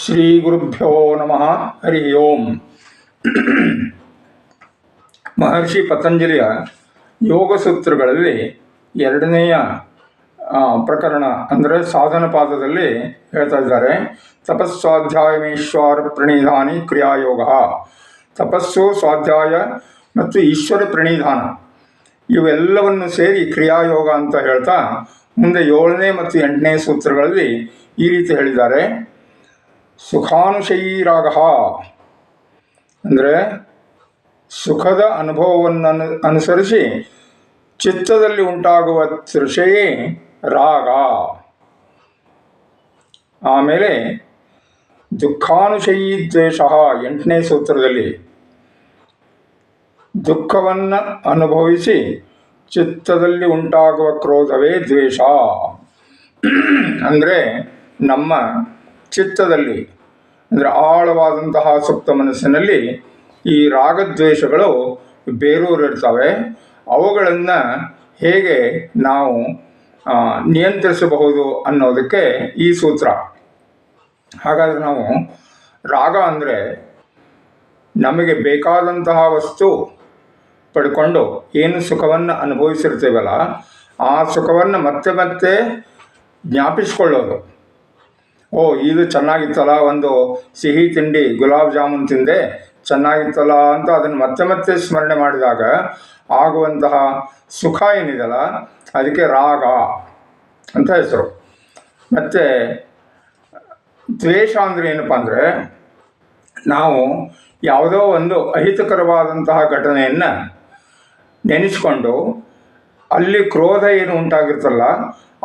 ಶ್ರೀ ಗುರುಭ್ಯೋ ನಮಃ. ಹರಿ ಓಂ. ಮಹರ್ಷಿ ಪತಂಜಲಿಯ ಯೋಗ ಸೂತ್ರಗಳಲ್ಲಿ ಎರಡನೆಯ ಪ್ರಕರಣ ಅಂದರೆ ಸಾಧನ ಪಾದದಲ್ಲಿ ಹೇಳ್ತಾ ಇದ್ದಾರೆ. ತಪಸ್ವಾಧ್ಯಾಯಮೇಶ್ವರ ಪ್ರಣಿಧಾನಿ ಕ್ರಿಯಾಯೋಗ. ತಪಸ್ಸು, ಸ್ವಾಧ್ಯಾಯ ಮತ್ತು ಈಶ್ವರ ಪ್ರಣಿಧಾನ ಇವೆಲ್ಲವನ್ನು ಸೇರಿ ಕ್ರಿಯಾಯೋಗ ಅಂತ ಹೇಳ್ತಾ ಮುಂದೆ 7ನೇ ಮತ್ತು 8ನೇ ಸೂತ್ರಗಳಲ್ಲಿ ಈ ರೀತಿ ಹೇಳಿದ್ದಾರೆ. ಸುಖಾನುಶಯೀ ರಾಗ ಅಂದರೆ ಸುಖದ ಅನುಭವವನ್ನು ಅನುಸರಿಸಿ ಚಿತ್ತದಲ್ಲಿ ಉಂಟಾಗುವ ತೃಷೆಯೇ ರಾಗ. ಆಮೇಲೆ ದುಃಖಾನುಶಯೀ ದ್ವೇಷ 8ನೇ ಸೂತ್ರದಲ್ಲಿ ದುಃಖವನ್ನು ಅನುಭವಿಸಿ ಚಿತ್ತದಲ್ಲಿ ಉಂಟಾಗುವ ಕ್ರೋಧವೇ ದ್ವೇಷ. ಅಂದರೆ ನಮ್ಮ ಚಿತ್ತದಲ್ಲಿ ಅಂದರೆ ಆಳವಾದಂತಹ ಸುಪ್ತ ಮನಸ್ಸಿನಲ್ಲಿ ಈ ರಾಗದ್ವೇಷಗಳು ಬೇರೂರಿರ್ತವೆ. ಅವುಗಳನ್ನು ಹೇಗೆ ನಾವು ನಿಯಂತ್ರಿಸಬಹುದು ಅನ್ನೋದಕ್ಕೆ ಈ ಸೂತ್ರ. ಹಾಗಾದರೆ ನಾವು ರಾಗ ಅಂದರೆ ನಮಗೆ ಬೇಕಾದಂತಹ ವಸ್ತು ಪಡ್ಕೊಂಡು ಏನು ಸುಖವನ್ನು ಅನುಭವಿಸಿರ್ತೀವಲ್ಲ ಆ ಸುಖವನ್ನು ಮತ್ತೆ ಮತ್ತೆ ಜ್ಞಾಪಿಸ್ಕೊಳ್ಳೋದು. ಇದು ಚೆನ್ನಾಗಿತ್ತಲ್ಲ, ಒಂದು ಸಿಹಿ ತಿಂಡಿ ಗುಲಾಬ್ ಜಾಮೂನ್ ತಿಂದೆ ಚೆನ್ನಾಗಿತ್ತಲ್ಲ ಅಂತ ಅದನ್ನು ಮತ್ತೆ ಮತ್ತೆ ಸ್ಮರಣೆ ಮಾಡಿದಾಗ ಆಗುವಂತಹ ಸುಖ ಏನಿದೆಯಲ್ಲ ಅದಕ್ಕೆ ರಾಗ ಅಂತ ಹೆಸರು. ಮತ್ತು ದ್ವೇಷ ಅಂದರೆ ಏನಪ್ಪ ಅಂದರೆ ನಾವು ಯಾವುದೋ ಒಂದು ಅಹಿತಕರವಾದಂತಹ ಘಟನೆಯನ್ನು ನೆನೆಸ್ಕೊಂಡು ಅಲ್ಲಿ ಕ್ರೋಧ ಏನು ಉಂಟಾಗಿರ್ತಲ್ಲ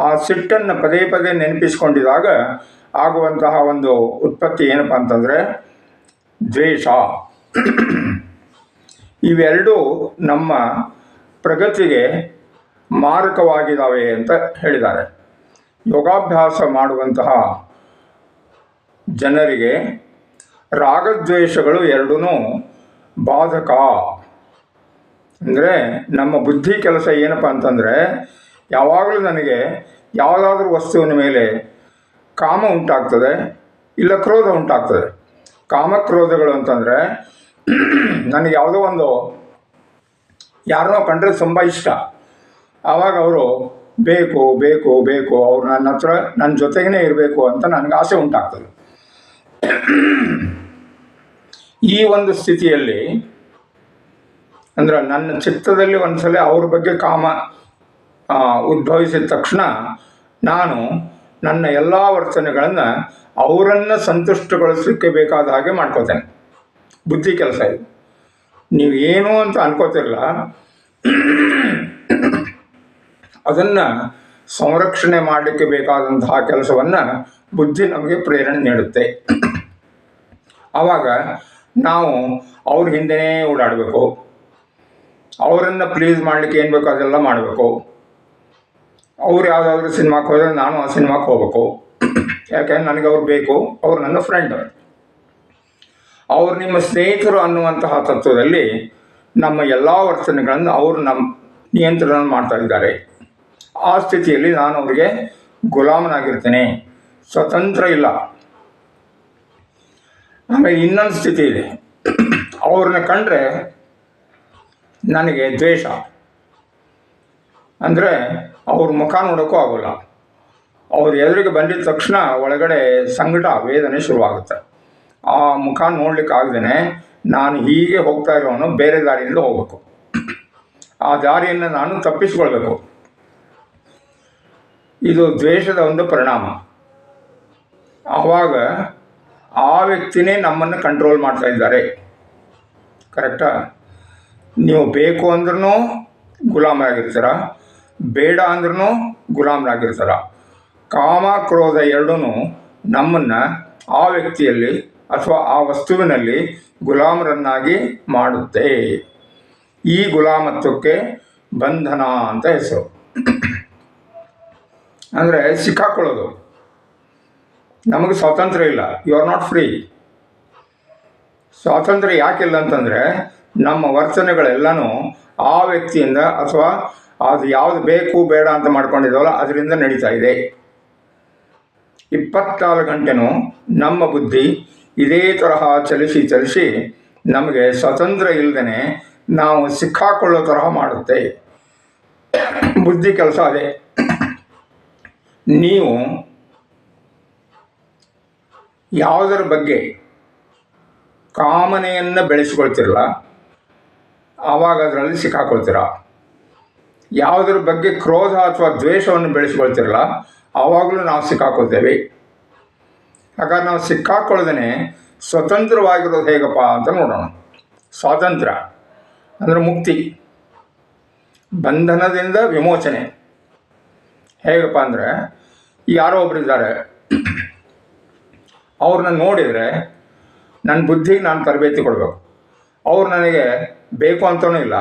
ಆ ಸಿಟ್ಟನ್ನು ಪದೇ ಪದೇ ನೆನಪಿಸ್ಕೊಂಡಿದಾಗ ಆಗುವಂತಹ ಒಂದು ಉತ್ಪತ್ತಿ ಏನಪ್ಪ ಅಂತಂದರೆ ದ್ವೇಷ. ಇವೆರಡೂ ನಮ್ಮ ಪ್ರಗತಿಗೆ ಮಾರಕವಾಗಿದ್ದಾವೆ ಅಂತ ಹೇಳಿದ್ದಾರೆ. ಯೋಗಾಭ್ಯಾಸ ಮಾಡುವಂತಹ ಜನರಿಗೆ ರಾಗದ್ವೇಷಗಳು ಎರಡೂ ಬಾಧಕ. ಅಂದರೆ ನಮ್ಮ ಬುದ್ಧಿ ಕೆಲಸ ಏನಪ್ಪ ಅಂತಂದರೆ ಯಾವಾಗಲೂ ನನಗೆ ಯಾವುದಾದ್ರೂ ವಸ್ತುವಿನ ಮೇಲೆ ಕಾಮ ಉಂಟಾಗ್ತದೆ, ಇಲ್ಲ ಕ್ರೋಧ ಉಂಟಾಗ್ತದೆ. ಕಾಮಕ್ರೋಧಗಳು ಅಂತಂದರೆ ನನಗೆ ಯಾವುದೋ ಒಂದು ಯಾರನ್ನೋ ಕಂಡ್ರೆ ತುಂಬ ಇಷ್ಟ, ಆವಾಗ ಅವರು ಬೇಕು ಬೇಕು ಬೇಕು ಅವರು ನನ್ನ ಹತ್ರ ನನ್ನ ಜೊತೆಗೇ ಇರಬೇಕು ಅಂತ ನನಗೆ ಆಸೆ ಉಂಟಾಗ್ತದೆ. ಈ ಒಂದು ಸ್ಥಿತಿಯಲ್ಲಿ ಅಂದರೆ ನನ್ನ ಚಿತ್ತದಲ್ಲಿ ಒಂದು ಸಲ ಅವ್ರ ಬಗ್ಗೆ ಕಾಮ ಉದ್ಭವಿಸಿದ ತಕ್ಷಣ ನಾನು ನನ್ನ ಎಲ್ಲ ವರ್ತನೆಗಳನ್ನು ಅವರನ್ನು ಸಂತುಷ್ಟಗೊಳಿಸಲಿಕ್ಕೆ ಬೇಕಾದ ಹಾಗೆ ಮಾಡ್ಕೋತೇನೆ. ಬುದ್ಧಿ ಕೆಲಸ ಇದು. ನೀವೇನು ಅಂತ ಅನ್ಕೋತಿರಲ್ಲ, ಅದನ್ನು ಸಂರಕ್ಷಣೆ ಮಾಡಲಿಕ್ಕೆ ಬೇಕಾದಂತಹ ಕೆಲಸವನ್ನು ಬುದ್ಧಿ ನಮಗೆ ಪ್ರೇರಣೆ ನೀಡುತ್ತೆ. ಆವಾಗ ನಾವು ಅವ್ರ ಹಿಂದೆಯೇ ಓಡಾಡಬೇಕು, ಅವರನ್ನು ಪ್ಲೀಸ್ ಮಾಡಲಿಕ್ಕೆ ಏನು ಬೇಕೋ ಅದೆಲ್ಲ ಮಾಡಬೇಕು. ಅವ್ರು ಯಾವುದಾದ್ರೂ ಸಿನಿಮಾಕ್ಕೆ ಹೋದರೆ ನಾನು ಆ ಸಿನಿಮಾಕ್ಕೆ ಹೋಗ್ಬೇಕು, ಯಾಕೆಂದ್ರೆ ನನಗೆ ಅವ್ರು ಬೇಕು, ಅವ್ರು ನನ್ನ ಫ್ರೆಂಡ್. ಅವ್ರು ನಿಮ್ಮ ಸ್ನೇಹಿತರು ಅನ್ನುವಂತಹ ತತ್ವದಲ್ಲಿ ನಮ್ಮ ಎಲ್ಲ ವರ್ತನೆಗಳನ್ನು ಅವರು ನಮ್ಮ ನಿಯಂತ್ರಣ ಮಾಡ್ತಾ ಇದ್ದಾರೆ. ಆ ಸ್ಥಿತಿಯಲ್ಲಿ ನಾನು ಅವರಿಗೆ ಗುಲಾಮನಾಗಿರ್ತೇನೆ, ಸ್ವತಂತ್ರ ಇಲ್ಲ. ಆಮೇಲೆ ಇನ್ನೊಂದು ಸ್ಥಿತಿ ಇದೆ, ಅವ್ರನ್ನ ಕಂಡ್ರೆ ನನಗೆ ದ್ವೇಷ. ಅಂದರೆ ಅವ್ರ ಮುಖ ನೋಡೋಕ್ಕೂ ಆಗೋಲ್ಲ. ಅವ್ರ ಎದುರಿಗೆ ಬಂದಿದ ತಕ್ಷಣ ಒಳಗಡೆ ಸಂಕಟ, ವೇದನೆ ಶುರುವಾಗುತ್ತೆ. ಆ ಮುಖ ನೋಡಲಿಕ್ಕಾಗ್ದೇ ನಾನು ಹೀಗೆ ಹೋಗ್ತಾ ಇರೋನು ಬೇರೆ ದಾರಿಯಿಂದ ಹೋಗಬೇಕು, ಆ ದಾರಿಯನ್ನು ನಾನು ತಪ್ಪಿಸ್ಕೊಳ್ಬೇಕು. ಇದು ದ್ವೇಷದ ಒಂದು ಪರಿಣಾಮ. ಆವಾಗ ಆ ವ್ಯಕ್ತಿನೇ ನಮ್ಮನ್ನು ಕಂಟ್ರೋಲ್ ಮಾಡ್ತಾ ಇದ್ದಾರೆ. ಕರೆಕ್ಟಾ? ನೀವು ಬೇಕು ಅಂದ್ರೂ ಗುಲಾಮರಾಗಿರ್ತೀರ, ಬೇಡ ಅಂದ್ರೂ ಗುಲಾಮರಾಗಿರ್ತಾರ. ಕಾಮ ಕ್ರೋಧ ಎರಡೂ ನಮ್ಮನ್ನು ಆ ವ್ಯಕ್ತಿಯಲ್ಲಿ ಅಥವಾ ಆ ವಸ್ತುವಿನಲ್ಲಿ ಗುಲಾಮರನ್ನಾಗಿ ಮಾಡುತ್ತೆ. ಈ ಗುಲಾಮತ್ವಕ್ಕೆ ಬಂಧನ ಅಂತ ಹೆಸರು. ಅಂದರೆ ಸಿಕ್ಕಾಕೊಳ್ಳೋದು. ನಮಗೆ ಸ್ವಾತಂತ್ರ್ಯ ಇಲ್ಲ, ಯು ಆರ್ ನಾಟ್ ಫ್ರೀ. ಸ್ವಾತಂತ್ರ್ಯ ಯಾಕಿಲ್ಲ ಅಂತಂದರೆ ನಮ್ಮ ವರ್ತನೆಗಳೆಲ್ಲನೂ ಆ ವ್ಯಕ್ತಿಯಿಂದ ಅಥವಾ ಅದು ಯಾವುದು ಬೇಕು ಬೇಡ ಅಂತ ಮಾಡ್ಕೊಂಡಿದ್ದಾವಲ್ಲ ಅದರಿಂದ ನಡೀತಾ ಇದೆ. 24 ಗಂಟೆನೂ ನಮ್ಮ ಬುದ್ಧಿ ಇದೇ ತರಹ ಚಲಿಸಿ ನಮಗೆ ಸ್ವತಂತ್ರ ಇಲ್ಲದೇ ನಾವು ಸಿಕ್ಕಾಕೊಳ್ಳೋ ತರಹ ಮಾಡುತ್ತೆ. ಬುದ್ಧಿ ಕೆಲಸ ಅದೇ. ನೀವು ಯಾವುದರ ಬಗ್ಗೆ ಕಾಮನೆಯನ್ನು ಬೆಳೆಸ್ಕೊಳ್ತಿರಲ್ಲ ಆವಾಗ ಅದರಲ್ಲಿ ಸಿಕ್ಕಾಕೊಳ್ತೀರ. ಯಾವುದ್ರ ಬಗ್ಗೆ ಕ್ರೋಧ ಅಥವಾ ದ್ವೇಷವನ್ನು ಬೆಳೆಸ್ಕೊಳ್ತಿರಲ್ಲ ಆವಾಗಲೂ ನಾವು ಸಿಕ್ಕಾಕೊಳ್ತೇವೆ. ಹಾಗಾದ್ರೆ ನಾವು ಸಿಕ್ಕಾಕೊಳ್ಳದೇ ಸ್ವತಂತ್ರವಾಗಿರೋದು ಹೇಗಪ್ಪ ಅಂತ ನೋಡೋಣ. ಸ್ವಾತಂತ್ರ್ಯ ಅಂದರೆ ಮುಕ್ತಿ, ಬಂಧನದಿಂದ ವಿಮೋಚನೆ. ಹೇಗಪ್ಪ ಅಂದರೆ, ಯಾರೋ ಒಬ್ಬರಿದ್ದಾರೆ, ಅವ್ರನ್ನ ನೋಡಿದರೆ ನನ್ನ ಬುದ್ಧಿಗೆ ನಾನು ತರಬೇತಿ ಕೊಡಬೇಕು. ಅವ್ರು ನನಗೆ ಬೇಕು ಅಂತಲೂ ಇಲ್ಲ,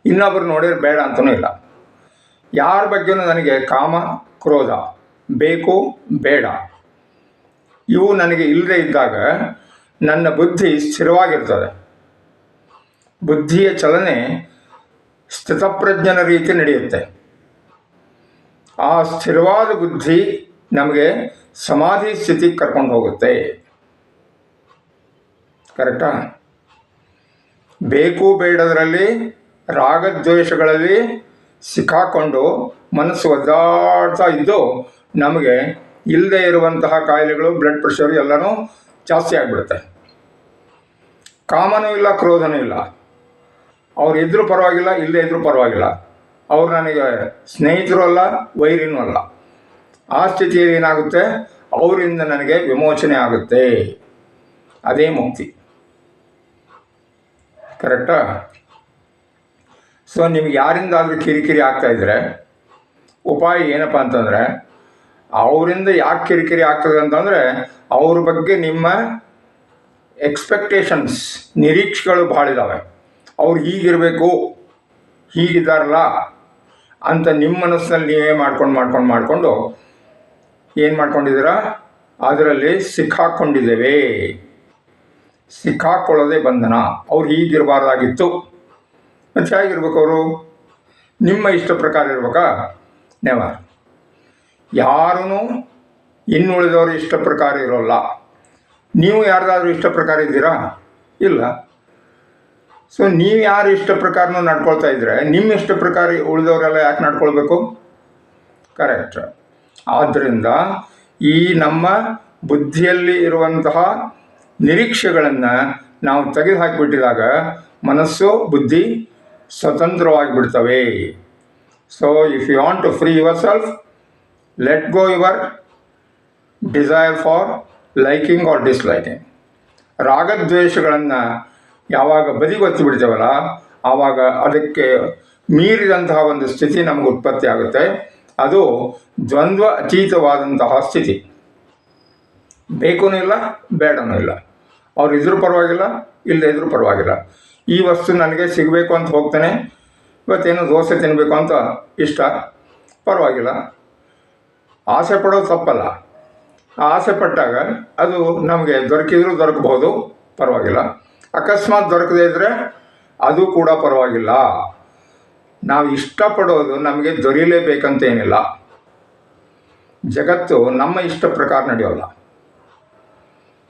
ಇನ್ನೊಬ್ಬರು ನೋಡಿದ್ರೆ ಬೇಡ ಅಂತಲೂ ಇಲ್ಲ. ಯಾರ ಬಗ್ಗೆಯೂ ನನಗೆ ಕಾಮ ಕ್ರೋಧ ಬೇಕು ಬೇಡ ಇವು ನನಗೆ ಇಲ್ಲದೇ ಇದ್ದಾಗ ನನ್ನ ಬುದ್ಧಿ ಸ್ಥಿರವಾಗಿರ್ತದೆ. ಬುದ್ಧಿಯ ಚಲನೆ ಸ್ಥಿತಪ್ರಜ್ಞನ ರೀತಿ ನಡೆಯುತ್ತೆ. ಆ ಸ್ಥಿರವಾದ ಬುದ್ಧಿ ನಮಗೆ ಸಮಾಧಿ ಸ್ಥಿತಿಗೆ ಕರ್ಕೊಂಡು ಹೋಗುತ್ತೆ. ಕರೆಕ್ಟಾ? ಬೇಕು ಬೇಡದರಲ್ಲಿ, ರಾಗದ್ವೇಷಗಳಲ್ಲಿ ಸಿಕ್ಕಾಕೊಂಡು ಮನಸ್ಸು ಒದ್ದಾಡ್ತಾ ಇದ್ದು ನಮಗೆ ಇಲ್ಲದೆ ಇರುವಂತಹ ಕಾಯಿಲೆಗಳು, ಬ್ಲಡ್ ಪ್ರೆಷರ್ ಎಲ್ಲನೂ ಜಾಸ್ತಿ ಆಗಿಬಿಡುತ್ತೆ. ಕಾಮನೂ ಇಲ್ಲ, ಕ್ರೋಧನೂ ಇಲ್ಲ. ಅವ್ರು ಇದ್ರೂ ಪರವಾಗಿಲ್ಲ, ಇಲ್ಲದೇ ಇದ್ರೂ ಪರವಾಗಿಲ್ಲ. ಅವ್ರು ನನಗೆ ಸ್ನೇಹಿತರು ಅಲ್ಲ, ವೈರಿನೂ ಅಲ್ಲ. ಆ ಸ್ಥಿತಿಯಲ್ಲಿ ಏನಾಗುತ್ತೆ, ಅವರಿಂದ ನನಗೆ ವಿಮೋಚನೆ ಆಗುತ್ತೆ. ಅದೇ ಮುಕ್ತಿ. ಕರೆಕ್ಟಾ? ಸೊ ನಿಮ್ಗೆ ಯಾರಿಂದಾದರೂ ಕಿರಿಕಿರಿ ಆಗ್ತಾಯಿದ್ರೆ ಉಪಾಯ ಏನಪ್ಪ ಅಂತಂದರೆ, ಅವರಿಂದ ಯಾಕೆ ಕಿರಿಕಿರಿ ಆಗ್ತದೆ ಅಂತಂದರೆ ಅವ್ರ ಬಗ್ಗೆ ನಿಮ್ಮ ಎಕ್ಸ್ಪೆಕ್ಟೇಷನ್ಸ್, ನಿರೀಕ್ಷೆಗಳು ಭಾಳ ಇದ್ದಾವೆ. ಅವ್ರು ಹೀಗಿರಬೇಕು, ಹೀಗಿದ್ದಾರಲ್ಲ ಅಂತ ನಿಮ್ಮ ಮನಸ್ಸಿನಲ್ಲಿ ನೀವೇ ಮಾಡ್ಕೊಂಡು ಏನು ಮಾಡ್ಕೊಂಡಿದ್ದೀರಾ, ಅದರಲ್ಲಿ ಸಿಕ್ಕಾಕ್ಕೊಂಡಿದ್ದೇವೆ. ಸಿಕ್ಕಾಕ್ಕೊಳ್ಳೋದೇ ಬಂಧನ. ಅವ್ರು ಹೀಗಿರಬಾರ್ದಾಗಿತ್ತು. ಮತ್ತು ಹೇಗಿರ್ಬೇಕು ಅವರು? ನಿಮ್ಮ ಇಷ್ಟ ಪ್ರಕಾರ ಇರ್ಬೇಕಾ? ನೆವರ್. ಯಾರೂ ಇನ್ನುಳಿದವರು ಇಷ್ಟ ಪ್ರಕಾರ ಇರೋಲ್ಲ. ನೀವು ಯಾರ್ದಾದ್ರೂ ಇಷ್ಟ ಪ್ರಕಾರ ಇದ್ದೀರಾ? ಇಲ್ಲ. ಸೊ ನೀವು ಯಾರು ಇಷ್ಟ ಪ್ರಕಾರನೂ ನಡ್ಕೊಳ್ತಾ ಇದ್ದರೆ ನಿಮ್ಮ ಇಷ್ಟ ಪ್ರಕಾರ ಉಳಿದವರೆಲ್ಲ ಯಾಕೆ ನಡ್ಕೊಳ್ಬೇಕು? ಕರೆಕ್ಟ್. ಆದ್ದರಿಂದ ಈ ನಮ್ಮ ಬುದ್ಧಿಯಲ್ಲಿ ಇರುವಂತಹ ನಿರೀಕ್ಷೆಗಳನ್ನು ನಾವು ತೆಗೆದು ಹಾಕಿಬಿಟ್ಟಿದಾಗ ಮನಸ್ಸು, ಬುದ್ಧಿ ಸ್ವತಂತ್ರವಾಗಿ ಬಿಡ್ತವೆ. So if you want to free yourself, let go your desire for liking or disliking. ರಾಗದ್ವೇಷಗಳನ್ನು ಯಾವಾಗ ಬದಿಗೊತ್ತಿ ಬಿಡ್ತೇವಲ್ಲ ಆವಾಗ ಅದಕ್ಕೆ ಮೀರಿದಂತಹ ಒಂದು ಸ್ಥಿತಿ ನಮಗೆ ಉತ್ಪತ್ತಿ ಆಗುತ್ತೆ. ಅದು ದ್ವಂದ್ವ ಅತೀತವಾದಂತಹ ಸ್ಥಿತಿ. ಬೇಕೂ ಇಲ್ಲ, ಬೇಡನೂ ಇಲ್ಲ. ಅವ್ರು ಇದ್ರೂ ಪರವಾಗಿಲ್ಲ, ಇಲ್ಲದೇ ಇದ್ರೂ ಪರವಾಗಿಲ್ಲ. ಈ ವಸ್ತು ನನಗೆ ಸಿಗಬೇಕು ಅಂತ ಹೋಗ್ತಾನೆ, ಇವತ್ತೇನು ದೋಸೆ ತಿನ್ನಬೇಕು ಅಂತ ಇಷ್ಟ, ಪರವಾಗಿಲ್ಲ. ಆಸೆ ಪಡೋದು ತಪ್ಪಲ್ಲ. ಆಸೆ ಪಟ್ಟಾಗ ಅದು ನಮಗೆ ದೊರಕಿದ್ರೂ ದೊರಕಬಹುದು, ಪರವಾಗಿಲ್ಲ. ಅಕಸ್ಮಾತ್ ದೊರಕದೇ ಇದ್ದರೆ ಅದು ಕೂಡ ಪರವಾಗಿಲ್ಲ. ನಾವು ಇಷ್ಟಪಡೋದು ನಮಗೆ ದೊರೆಯಲೇಬೇಕಂತ ಏನಿಲ್ಲ. ಜಗತ್ತು ನಮ್ಮ ಇಷ್ಟ ಪ್ರಕಾರ ನಡೆಯೋಲ್ಲ.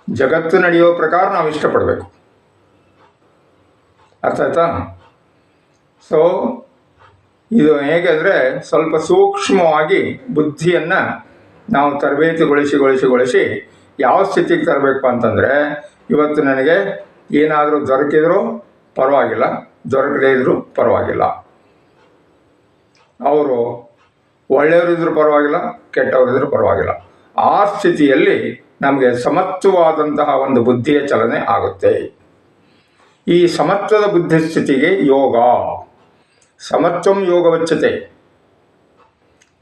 ಜಗತ್ತು ನಡೆಯೋ ಪ್ರಕಾರ ನಾವು ಇಷ್ಟಪಡಬೇಕು. ಅರ್ಥ ಆಯ್ತಾ? ಸೊ ಇದು ಹೇಗೆ ಅಂದರೆ, ಸ್ವಲ್ಪ ಸೂಕ್ಷ್ಮವಾಗಿ ಬುದ್ಧಿಯನ್ನು ನಾವು ತರಬೇತಿಗೊಳಿಸಿ ಯಾವ ಸ್ಥಿತಿಗೆ ತರಬೇಕು ಅಂತಂದರೆ, ಇವತ್ತು ನನಗೆ ಏನಾದರೂ ದೊರಕಿದ್ರೂ ಪರವಾಗಿಲ್ಲ, ದೊರಕದೇ ಇದ್ದರೂ ಪರವಾಗಿಲ್ಲ. ಅವರು ಒಳ್ಳೆಯವರಿದ್ರೂ ಪರವಾಗಿಲ್ಲ, ಕೆಟ್ಟವರಿದ್ರೂ ಪರವಾಗಿಲ್ಲ. ಆ ಸ್ಥಿತಿಯಲ್ಲಿ ನಮಗೆ ಸಮತ್ವವಾದಂತಹ ಒಂದು ಬುದ್ಧಿಯ ಚಲನೆ ಆಗುತ್ತೆ. ಈ ಸಮತ್ವದ ಬುದ್ಧಿ ಸ್ಥಿತಿಗೆ ಯೋಗ, ಸಮತ್ವಂ ಯೋಗವಚ್ಚತೆ.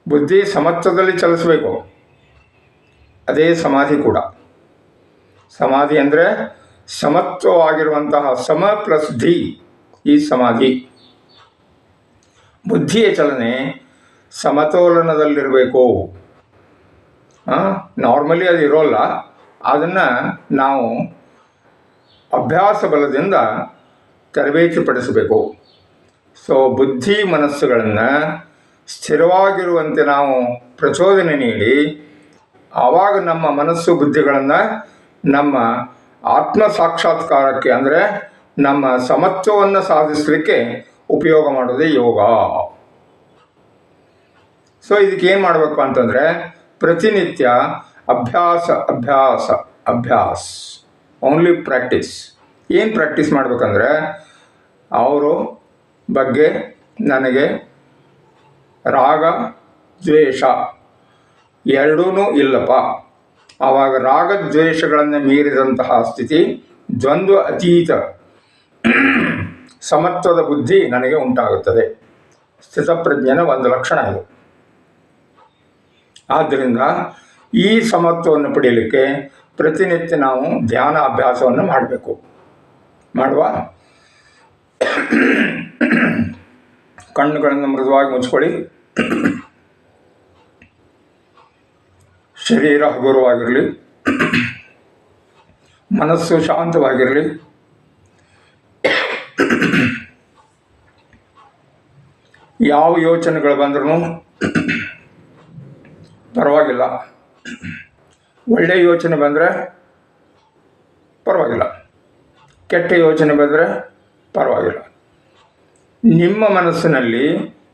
ಬುದ್ಧಿ ಸಮತ್ವದಲ್ಲಿ ಚಲಿಸಬೇಕು. ಅದೇ ಸಮಾಧಿ ಕೂಡ. ಸಮಾಧಿ ಅಂದರೆ ಸಮತ್ವವಾಗಿರುವಂತಹ ಸಮ ಪ್ಲಸ್ ಧಿ ಈ ಸಮಾಧಿ. ಬುದ್ಧಿಯ ಚಲನೆ ಸಮತೋಲನದಲ್ಲಿರಬೇಕು. ನಾರ್ಮಲಿ ಅದು ಇರೋಲ್ಲ. ಅದನ್ನು ನಾವು ಅಭ್ಯಾಸ ಬಲದಿಂದ ತರಬೇತಿ ಪಡಿಸಬೇಕು. ಸೊ ಬುದ್ಧಿ ಮನಸ್ಸುಗಳನ್ನು ಸ್ಥಿರವಾಗಿರುವಂತೆ ನಾವು ಪ್ರಚೋದನೆ ನೀಡಿ ಆವಾಗ ನಮ್ಮ ಮನಸ್ಸು ಬುದ್ಧಿಗಳನ್ನು ನಮ್ಮ ಆತ್ಮ ಸಾಕ್ಷಾತ್ಕಾರಕ್ಕೆ ಅಂದರೆ ನಮ್ಮ ಸಮತ್ವವನ್ನು ಸಾಧಿಸಲಿಕ್ಕೆ ಉಪಯೋಗ ಮಾಡೋದೇ ಯೋಗ. ಸೊ ಇದಕ್ಕೆ ಏನು ಮಾಡಬೇಕು ಅಂತಂದರೆ ಪ್ರತಿನಿತ್ಯ ಅಭ್ಯಾಸ ಅಭ್ಯಾಸ ಅಭ್ಯಾಸ, ಓನ್ಲಿ ಪ್ರಾಕ್ಟೀಸ್. ಏನು ಪ್ರಾಕ್ಟೀಸ್ ಮಾಡಬೇಕಂದ್ರೆ ಅವರು ಬಗ್ಗೆ ನನಗೆ ರಾಗ ದ್ವೇಷ ಎರಡೂ ಇಲ್ಲಪ್ಪ, ಆವಾಗ ರಾಗದ್ವೇಷಗಳನ್ನು ಮೀರಿದಂತಹ ಸ್ಥಿತಿ, ದ್ವಂದ್ವ ಅತೀತ ಸಮತ್ವದ ಬುದ್ಧಿ ನನಗೆ ಉಂಟಾಗುತ್ತದೆ. ಸ್ಥಿತಪ್ರಜ್ಞನ ಒಂದು ಲಕ್ಷಣ ಇದು. ಆದ್ದರಿಂದ ಈ ಸಮತ್ವವನ್ನು ಪಡೆಯಲಿಕ್ಕೆ ಪ್ರತಿನಿತ್ಯ ನಾವು ಧ್ಯಾನ ಅಭ್ಯಾಸವನ್ನು ಮಾಡಬೇಕು. ಮಾಡುವ ಕಣ್ಣುಗಳನ್ನು ಮೃದುವಾಗಿ ಮುಚ್ಕೊಳ್ಳಿ. ಶರೀರ ಹಗುರವಾಗಿರಲಿ, ಮನಸ್ಸು ಶಾಂತವಾಗಿರಲಿ. ಯಾವ ಯೋಚನೆಗಳು ಬಂದ್ರೂ ಪರವಾಗಿಲ್ಲ, ಒಳ್ಳೆಯ ಯೋಚನೆ ಬಂದರೆ ಪರವಾಗಿಲ್ಲ, ಕೆಟ್ಟ ಯೋಚನೆ ಬಂದರೆ ಪರವಾಗಿಲ್ಲ. ನಿಮ್ಮ ಮನಸ್ಸಿನಲ್ಲಿ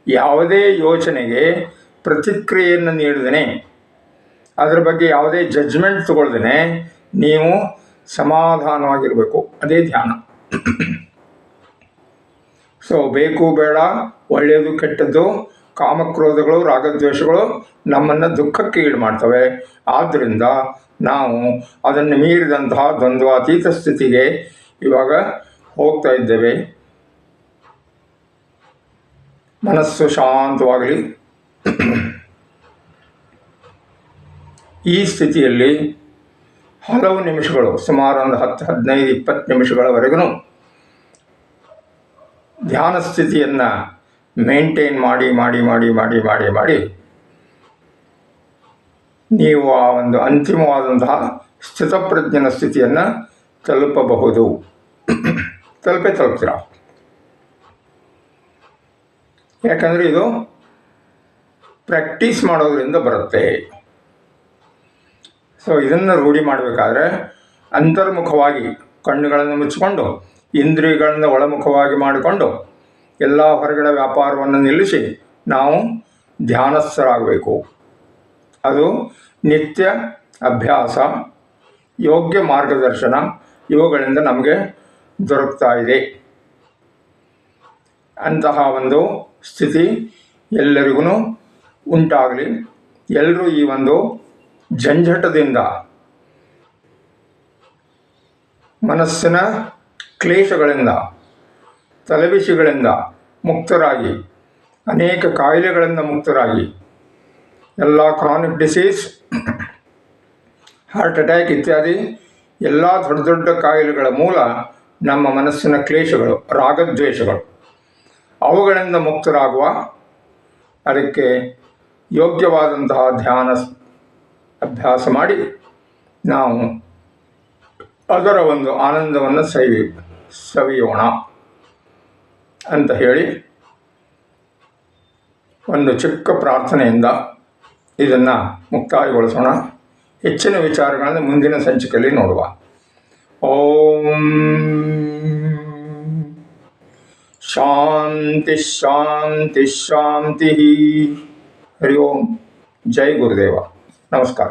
ಯಾವುದೇ ಯೋಚನೆಗೆ ಪ್ರತಿಕ್ರಿಯೆಯನ್ನು ನೀಡದೇನೆ, ಅದರ ಬಗ್ಗೆ ಯಾವುದೇ ಜಡ್ಜ್ಮೆಂಟ್ ತಗೊಳ್ದೇನೆ ನೀವು ಸಮಾಧಾನವಾಗಿರಬೇಕು. ಅದೇ ಧ್ಯಾನ. ಸೊ ಬೇಕು ಬೇಡ, ಒಳ್ಳೆಯದು ಕೆಟ್ಟದ್ದು, ಕಾಮಕ್ರೋಧಗಳು ರಾಗದ್ವೇಷಗಳು ನಮ್ಮನ್ನು ದುಃಖಕ್ಕೆ ಈಡು ಮಾಡ್ತವೆ. ಆದ್ದರಿಂದ ನಾವು ಅದನ್ನು ಮೀರಿದಂತಹ ದ್ವಂದ್ವಾತೀತ ಸ್ಥಿತಿಗೆ ಇವಾಗ ಹೋಗ್ತಾ ಇದ್ದೇವೆ. ಮನಸ್ಸು ಶಾಂತವಾಗಲಿ. ಈ ಸ್ಥಿತಿಯಲ್ಲಿ ಹಲವು ನಿಮಿಷಗಳು, ಸುಮಾರು ಒಂದು 10, 15, 20 ನಿಮಿಷಗಳವರೆಗೂ ಧ್ಯಾನ ಸ್ಥಿತಿಯನ್ನು ಮೇಂಟೈನ್ ಮಾಡಿ ಮಾಡಿ ಮಾಡಿ ಮಾಡಿ ಮಾಡಿ ಮಾಡಿ ನೀವು ಆ ಒಂದು ಅಂತಿಮವಾದಂತಹ ಸ್ಥಿತಪ್ರಜ್ಞನ ಸ್ಥಿತಿಯನ್ನು ತಲುಪಬಹುದು. ತಲುಪ್ತೀರ. ಯಾಕಂದರೆ ಇದು ಪ್ರಾಕ್ಟೀಸ್ ಮಾಡೋದ್ರಿಂದ ಬರುತ್ತೆ. ಸೊ ಇದನ್ನು ರೂಢಿ ಮಾಡಬೇಕಾದ್ರೆ ಅಂತರ್ಮುಖವಾಗಿ ಕಣ್ಣುಗಳನ್ನು ಮುಚ್ಚಿಕೊಂಡು ಇಂದ್ರಿಯಗಳನ್ನು ಒಳಮುಖವಾಗಿ ಮಾಡಿಕೊಂಡು ಎಲ್ಲ ಹೊರಗಡೆ ವ್ಯಾಪಾರವನ್ನು ನಿಲ್ಲಿಸಿ ನಾವು ಧ್ಯಾನಸ್ಥರಾಗಬೇಕು. ಅದು ನಿತ್ಯ ಅಭ್ಯಾಸ, ಯೋಗ್ಯ ಮಾರ್ಗದರ್ಶನ ಇವುಗಳಿಂದ ನಮಗೆ ದೊರಕ್ತಾ ಇದೆ. ಅಂತಹ ಒಂದು ಸ್ಥಿತಿ ಎಲ್ಲರಿಗೂ ಉಂಟಾಗಲಿ. ಎಲ್ಲರೂ ಈ ಒಂದು ಜಂಜಟದಿಂದ, ಮನಸ್ಸಿನ ಕ್ಲೇಶಗಳಿಂದ, ತಲೆಬಿಸಿಗಳಿಂದ ಮುಕ್ತರಾಗಿ, ಅನೇಕ ಕಾಯಿಲೆಗಳಿಂದ ಮುಕ್ತರಾಗಿ, ಎಲ್ಲ ಕ್ರಾನಿಕ್ ಡಿಸೀಸ್, ಹಾರ್ಟ್ ಅಟ್ಯಾಕ್ ಇತ್ಯಾದಿ ಎಲ್ಲ ದೊಡ್ಡ ದೊಡ್ಡ ಕಾಯಿಲೆಗಳ ಮೂಲ ನಮ್ಮ ಮನಸ್ಸಿನ ಕ್ಲೇಶಗಳು, ರಾಗದ್ವೇಷಗಳು. ಅವುಗಳಿಂದ ಮುಕ್ತರಾಗುವ, ಅದಕ್ಕೆ ಯೋಗ್ಯವಾದಂತಹ ಧ್ಯಾನ ಅಭ್ಯಾಸ ಮಾಡಿ ನಾವು ಅದರ ಒಂದು ಆನಂದವನ್ನು ಸವಿಯೋಣ ಅಂತ ಹೇಳಿ ಒಂದು ಚಿಕ್ಕ ಪ್ರಾರ್ಥನೆಯಿಂದ ಇದನ್ನು ಮುಕ್ತಾಯಗೊಳಿಸೋಣ. ಹೆಚ್ಚಿನ ವಿಚಾರಗಳನ್ನು ಮುಂದಿನ ಸಂಚಿಕೆಯಲ್ಲಿ ನೋಡುವ. ಓಂ ಶಾಂತಿ ಶಾಂತಿ ಶಾಂತಿ. ಹರಿ ಓಂ. ಜೈ ಗುರುದೇವ. ನಮಸ್ಕಾರ.